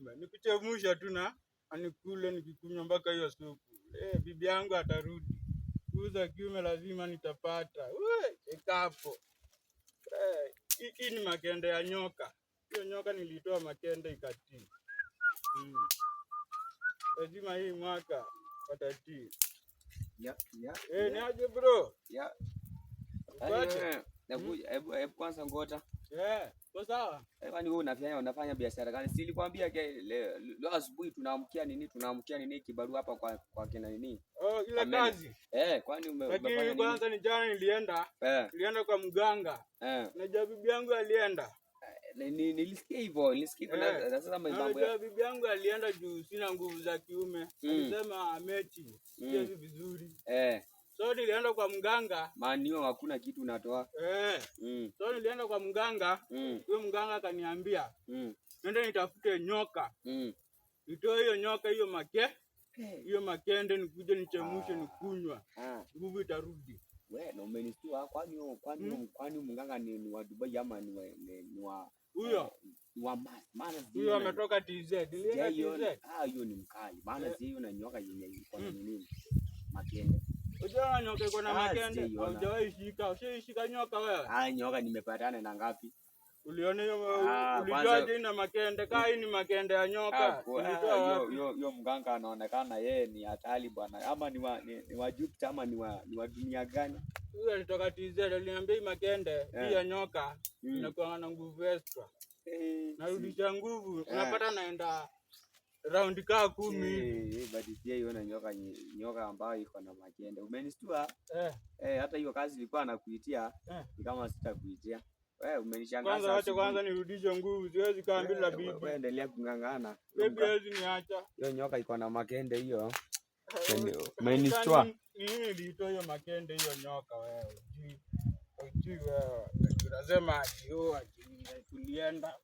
kiume. Nikuchemusha tu na anikule nikikunywa mpaka hiyo supu. Bibi yangu atarudi. Nguvu za kiume lazima nitapata. Ikapo. Hii ni makende ya nyoka. Hiyo nyoka nilitoa makende ikatii. Lazima hii mwaka watatii. Ni aje bro? Hebu kwanza ngota. Kwa sawa? Kwani wewe unafanya biashara gani? Si nilikwambia leo asubuhi tunaamkia nini kibarua hapa kwa kina nini? Ile kazi. Kwani umefanya nini? Kwanza ni jana nilienda kwa mganga. Unajua bibi yangu alienda. Nilisikia hivyo. Sasa mambo ya bibi yangu alienda juu sina nguvu za kiume. Alisema mechi siwezi vizuri. So nilienda kwa mganga. Manio hakuna kitu unatoa. So nilienda kwa mganga. Huyo mganga akaniambia nenda nitafute nyoka. Nitoe hiyo nyoka hiyo makende nikuje nichemushe nikunywa. Nguvu itarudi. Wewe na umenistua kwani mganga ni wa Dubai ama ni wa huyo? Maana huyo ametoka TZ. Nilienda TZ. Hiyo ni mkali. Maana hiyo na nyoka yenye iko na nini? Makende. Unajua nyoka iko na makende. Hujawahi shika. Ushaishika nyoka wewe? Nyoka nimepatana na ngapi? Uliona hiyo ulijuaje ina makende? Kai ni makende ya nyoka. Hiyo mganga anaonekana yeye ni hatari bwana. Ama ni wa Jupiter ama ni wa dunia gani? Huyo alitoka TZ aliniambia makende hii ya nyoka inakuwa na nguvu extra. Narudisha nguvu. Unapata naenda round kaa 10. Badisia hiyo na nyoka ambayo iko na makende. Umenistua? Hata hiyo kazi ilikuwa nakuitia ni kama sitakuitia. Wewe umenishangaza. Kwanza nirudishe nguvu. Siwezi kaa bila bibi. Wewe endelea kungangana. Bibi hawezi niacha. Hiyo nyoka iko na makende hiyo. Umenistua? Nini nilitoa hiyo makende hiyo nyoka wewe? Ujui wewe. Unasema ati tulienda